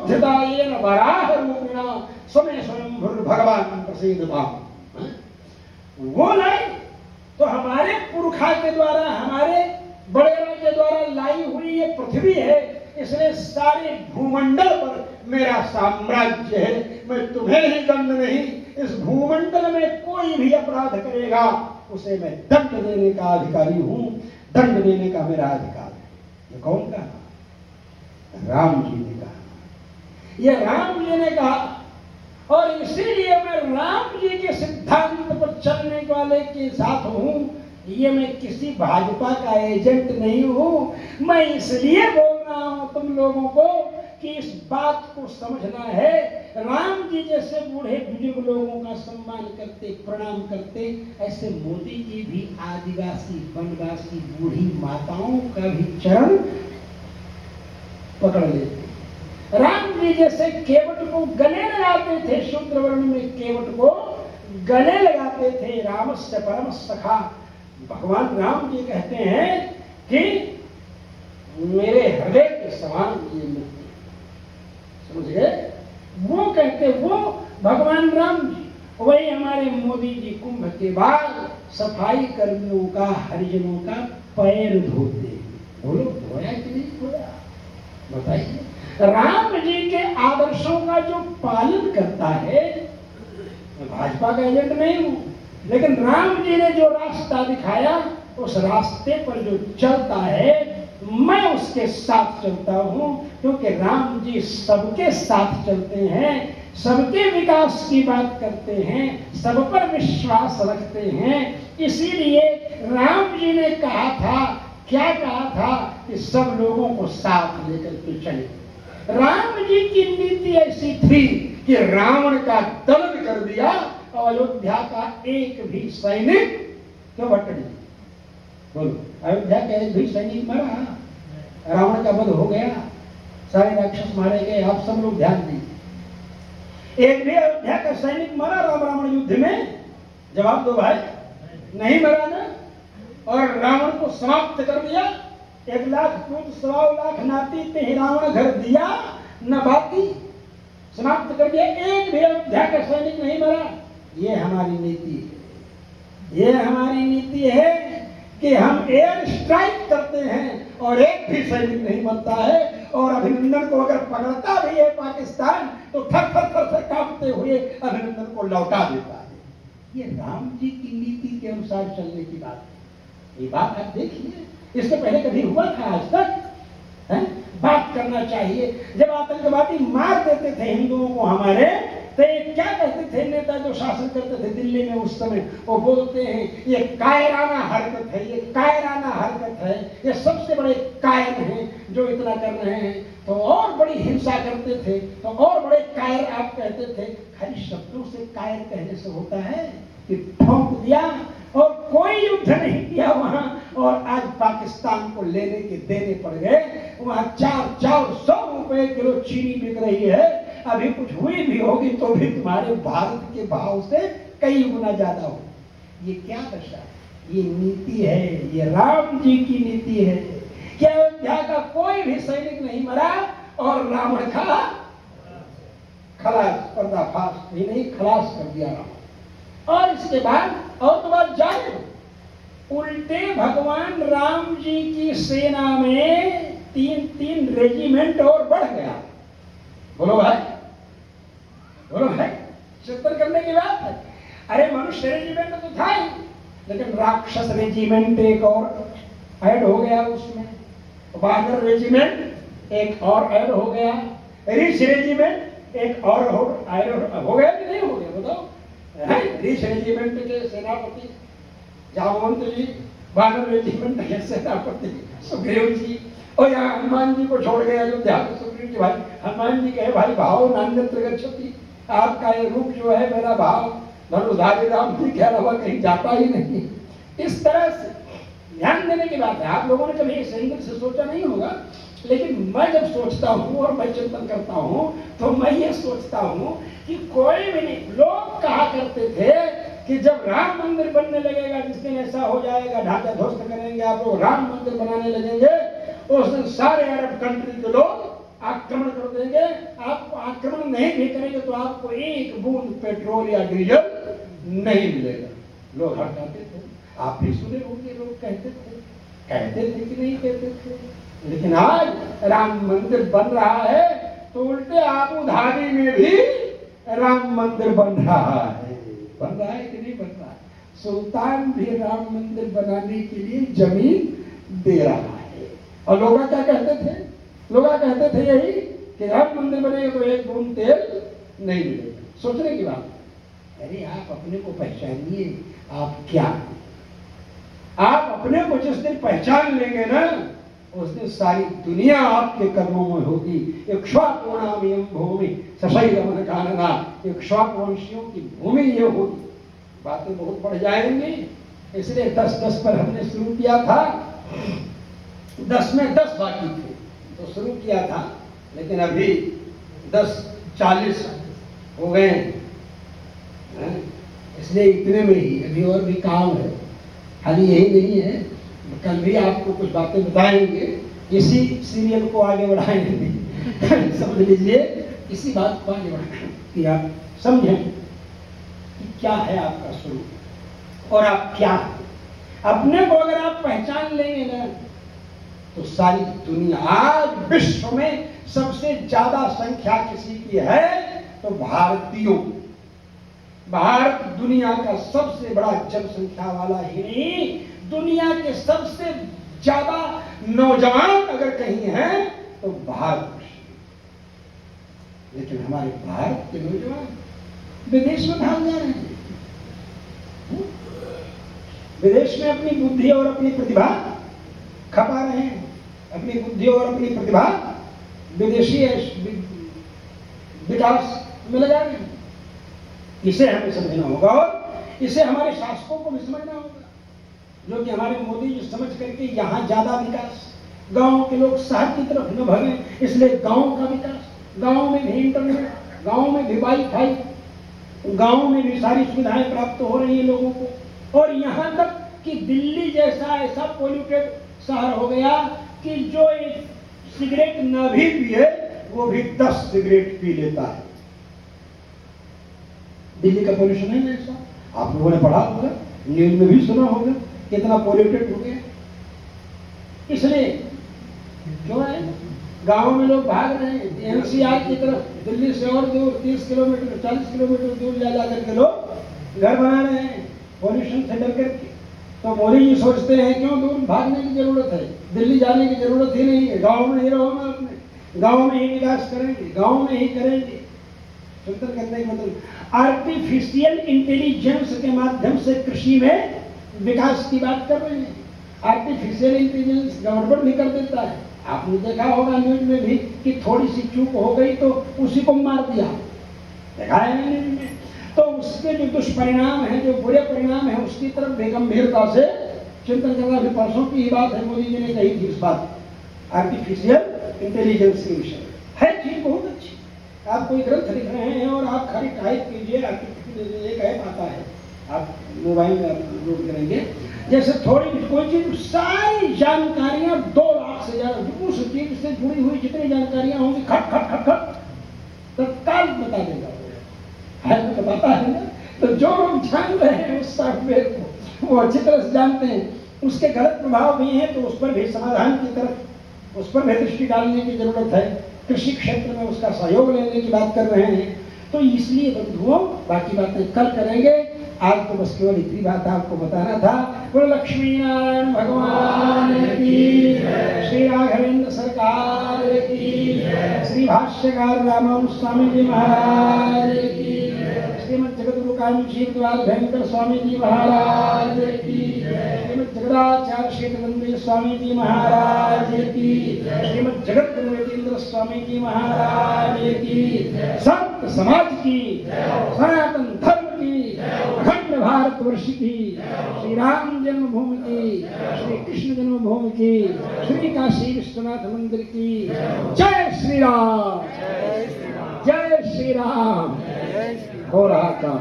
समुद्धतायेन वराह रूपिणा समय स्वयं भगवान प्रसीदताम्। वो लाइन तो हमारे पुरखा के द्वारा, हमारे बड़े के द्वारा लाई हुई ये पृथ्वी है, इसलिए सारे भूमंडल पर मेरा साम्राज्य है। मैं तुम्हें ही दंड नहीं, इस भूमंडल में कोई भी अपराध करेगा उसे मैं दंड देने का अधिकारी हूं, दंड देने का मेरा अधिकार है। ये कौन कहा? राम जी ने कहा, ये राम जी ने कहा। और इसीलिए मैं राम जी के सिद्धांत पर चलने वाले के साथ हूं। ये मैं किसी भाजपा का एजेंट नहीं हूं। मैं इसलिए बोल रहा हूं तुम लोगों को कि इस बात को समझना है, राम जी जैसे बूढ़े बुजुर्ग लोगों का सम्मान करते, प्रणाम करते, ऐसे मोदी जी भी आदिवासी वनवासी बूढ़ी माताओं का भी चरण पकड़ लेते। राम जी जैसे केवट को गले लगाते थे, शूद्र वर्ण में केवट को गले लगाते थे। रामस्य परम सखा, भगवान राम जी कहते हैं कि मेरे हृदय के समान ये मूर्ति, समझ गए? वो कहते, वो भगवान राम जी। वही हमारे मोदी जी कुंभ के बाद सफाई कर्मियों का, हरिजनों का पैर धोते। बोलो धोया कि नहीं धोया? बताइए। राम जी के आदर्शों का जो पालन करता है, मैं भाजपा का एजेंट नहीं हूं, लेकिन राम जी ने जो रास्ता दिखाया उस रास्ते पर जो चलता है मैं उसके साथ चलता हूं, क्योंकि राम जी सबके साथ चलते हैं, सबके विकास की बात करते हैं, सब पर विश्वास रखते हैं। इसीलिए राम जी ने कहा था, क्या कहा था कि सब लोगों को साथ लेकर के चले। राम जी की नीति ऐसी थी कि रावण का दमन कर दिया और अयोध्या का एक भी सैनिक क्यों बट नहीं। बोलो, अयोध्या का एक भी सैनिक मरा, रावण का वध हो गया, सारे राक्षस मारे गए। आप सब लोग ध्यान दीजिए, एक भी अयोध्या का सैनिक मरा राम रावण युद्ध में? जवाब दो भाई, नहीं मरा ना। और रावण को समाप्त कर दिया। 1 लाख पुत्र 1.25 लाख नाती ते रावण घर दिया न बाती, समाप्त कर दिया। एक भी अयोध्या का सैनिक नहीं मरा। ये हमारी नीति है, ये हमारी नीति है कि हम एयर स्ट्राइक करते हैं और एक भी सैनिक नहीं बनता है। और अभिनंदन को अगर पकड़ता भी है पाकिस्तान तो थर थर थर थर कांपते हुए अभिनंदन को लौटा देता है। ये राम जी की नीति के अनुसार चलने की बात है। ये बात आप देखिए, इससे पहले कभी हुआ था आज तक? है? बात करना चाहिए। जब आतंकवादी मार देते थे हिंदुओं को हमारे, तो क्या कहते थे नेता जो शासन करते थे दिल्ली में उस समय? वो बोलते हैं ये कायराना हरकत है, ये कायराना हरकत है, ये सबसे बड़े कायर हैं जो इतना कर रहे हैं। तो और बड़ी हिंसा करते थे, तो और बड़े कायर आप कहते थे। खाली शब्दों से कायर कहने से होता है कि ठोक दिया और कोई युद्ध नहीं किया वहां, और आज पाकिस्तान को लेने के देने पड़ गए। वहां 400 रुपए किलो चीनी बिक रही है। अभी कुछ हुई भी होगी तो भी तुम्हारे भारत के भाव से कई गुना ज्यादा हो। ये क्या दशा है? ये नीति है, ये राम जी की नीति है कि अयोध्या का कोई भी सैनिक नहीं मरा और रावण का खलास, पर्दाफाश ही नहीं, खलास कर दिया रावण। और इसके बाद और तो बात जाने, उल्टे भगवान राम जी की सेना में 3 रेजिमेंट और बढ़ गया। बोलो भाई, बोलो भाई, चिंतन करने की बात है। अरे मनुष्य रेजिमेंट तो था ही, लेकिन राक्षस रेजिमेंट एक और ऐड हो गया उसमें, बानर रेजिमेंट एक और ऐड हो गया, ऋष रेजिमेंट एक और हो गया कि नहीं हो गया? बताओ। ऋष रेजिमेंट के सेनापति जामवंत जी, बानर रेजिमेंट के सेनापति सुग्रीव जी, और यहाँ हनुमान जी को छोड़ गए अयोध्या में। सुग्रीव जी भाई, हनुमान जी कहे भाई भाव नान्यत्र गच्छति, आपका ये रूप जो है मेरा भाव धनुधारी राम जी के अलावा कहीं जाता ही नहीं। इस तरह से ध्यान देने की बात है। आप लोगों ने कभी इस एंगल से सोचा नहीं होगा, लेकिन मैं जब सोचता हूँ और मैं चिंतन करता हूँ तो मैं ये सोचता हूँ कि कोई भी नहीं। लोग कहा करते थे कि जब राम मंदिर बनने लगेगा, जिस दिन ऐसा हो जाएगा, ढांचा ध्वस्त करेंगे आप लोग, राम मंदिर बनाने लगेंगे, उस दिन सारे अरब कंट्री के लोग आक्रमण कर देंगे, आप आक्रमण नहीं भी करेंगे तो आपको एक बूंद पेट्रोल या डीजल नहीं मिलेगा। लोग हड़काते थे, आप भी सुने होंगे, लोग कहते थे कि नहीं कहते थे। लेकिन आज राम मंदिर बन रहा है तो उल्टे आबू धाबी में भी राम मंदिर बन रहा है। बन रहा है कि नहीं बन रहा है? सुल्तान भी राम मंदिर बनाने के लिए जमीन दे रहा है। और लोग क्या कहते थे? लोग कहते थे यही कि राम मंदिर बनेगा तो एक बूंद तेल नहीं मिलेगा। सोचने की बात। अरे आप अपने को पहचानिए, आप क्या? आप अपने को जिस दिन पहचान लेंगे ना, उस दिन सारी दुनिया आपके कर्मों में होगी। इक्ष्वाकुणामियं भूमि सशैलमन कानना, इक्ष्वाकुवंशियों की भूमि ये होगी। बातें बहुत बढ़ जाएंगी, इसलिए 10-10 पर हमने शुरू किया था। 10 में 10 बाकी थे तो शुरू किया था, लेकिन अभी 10:40 हो गए, इसलिए इतने में ही अभी और भी काम है। खाली यही नहीं है, कल भी आपको कुछ बातें बताएंगे, इसी सीरियल को आगे बढ़ाएंगे। समझ लीजिए, इसी बात को आगे बढ़ाएंगे कि आप समझें कि क्या है आपका स्वरूप और आप क्या है। अपने को अगर आप पहचान लेंगे ना तो सारी दुनिया, आज विश्व में सबसे ज्यादा संख्या किसी की है तो भारतीयों। भारत दुनिया का सबसे बड़ा जनसंख्या वाला ही नहीं, दुनिया के सबसे ज्यादा नौजवान अगर कहीं हैं तो भारत। लेकिन हमारे भारत के नौजवान विदेश में भाग जा रहे हैं। विदेश में अपनी बुद्धि और अपनी प्रतिभा खपा रहे हैं। अपनी बुद्धि और अपनी प्रतिभा विदेशी विकास में लगा रहे हैं। इसे हमें समझना होगा और इसे हमारे शासकों को भी समझना होगा, जो कि हमारे मोदी जी समझ करके यहाँ ज्यादा विकास, गांव के लोग शहर की तरफ न भागें, इसलिए गांव का विकास, गांव में भी इंटरनेट, गांव में भी वाईफाई, गांव में भी सारी सुविधाएं प्राप्त हो रही है लोगों को। और यहाँ तक कि दिल्ली जैसा ऐसा पोल्यूटेड शहर हो गया कि जो एक सिगरेट न भी पिए वो भी 10 सिगरेट पी लेता है। दिल्ली का पोल्यूशन है ऐसा, आप लोगों ने पढ़ा होगा, न्यूज में भी सुना होगा कितना पोल्यूटेड हो गया। इसलिए जो है गांव में लोग भाग रहे हैं एनसीआर की तरफ, दिल्ली से और दूर 30 किलोमीटर 40 किलोमीटर दूर जा करके लोग घर बना रहे हैं पोल्यूशन से डर करके। तो मोदी जी सोचते हैं क्यों दूर भागने की जरूरत है, दिल्ली जाने की जरूरत ही नहीं है, गांव में ही रहो ना, अपने गांव में ही विकास करेंगे, गांव में ही करेंगे। चिंतन करने का मतलब आर्टिफिशियल इंटेलिजेंस के माध्यम से कृषि में विकास की बात कर रहे हैं। आर्टिफिशियल इंटेलिजेंस गड़बड़ भी कर देता है। आपने देखा होगा न्यूज में भी कि थोड़ी सी चूक हो गई तो उसी को मार दिया, देखा है न्यूज में। तो उसके जो दुष्परिणाम है, जो बुरे परिणाम है, उसकी तरफ भी गंभीरता से चिंतन करना। भी परसों की ही बात है, मोदी जी ने कही थी इस बात, आर्टिफिशियल इंटेलिजेंस के विषय है। चीज बहुत अच्छी। आप कोई ग्रंथ लिख रहे हैं और आप खाली टाइप कीजिए, एक ऐप आता है, आप मोबाइल में अपलोड करेंगे, जैसे थोड़ी भी कोई चीज, सारी जानकारियां 2 लाख से ज्यादा उस चीज से जुड़ी हुई जितनी जानकारियां होंगी खट खट खट खट तत्काल बता देगा। है तो बताता है ना। तो जो लोग जान रहे हैं उस सॉफ्टवेयर को, वो अच्छी तरह से जानते हैं। उसके गलत प्रभाव भी हैं तो उस पर भी समाधान की तरफ, उस पर भी दृष्टि डालने की जरूरत है। कृषि क्षेत्र में उसका सहयोग लेने की बात कर रहे हैं। तो इसलिए बंधुओं, बाकी बातें कल करेंगे। आज तो बस केवल इतनी बात आपको बताना था। बोलो लक्ष्मी नारायण भगवान की, श्री राघवेंद्र सरकार की, श्री भाष्यकार रामानुज स्वामी जी महाराज की, श्रीमद जगद्गुरु कामजी भयंकर स्वामी जी महाराज की, श्रीमद जगदाचार्य शेखरंद्र स्वामी जी महाराज की, श्रीमद जगत गुरु यतीन्द्र स्वामी जी महाराज की, संत समाज की, सनातन धर्म की, अखंड भारतवर्ष की, श्री राम जन्मभूमि की, श्री कृष्ण जन्मभूमि की, श्री काशी विश्वनाथ मंदिर की। जय श्री राम, जय श्री राम। हो रहा काम।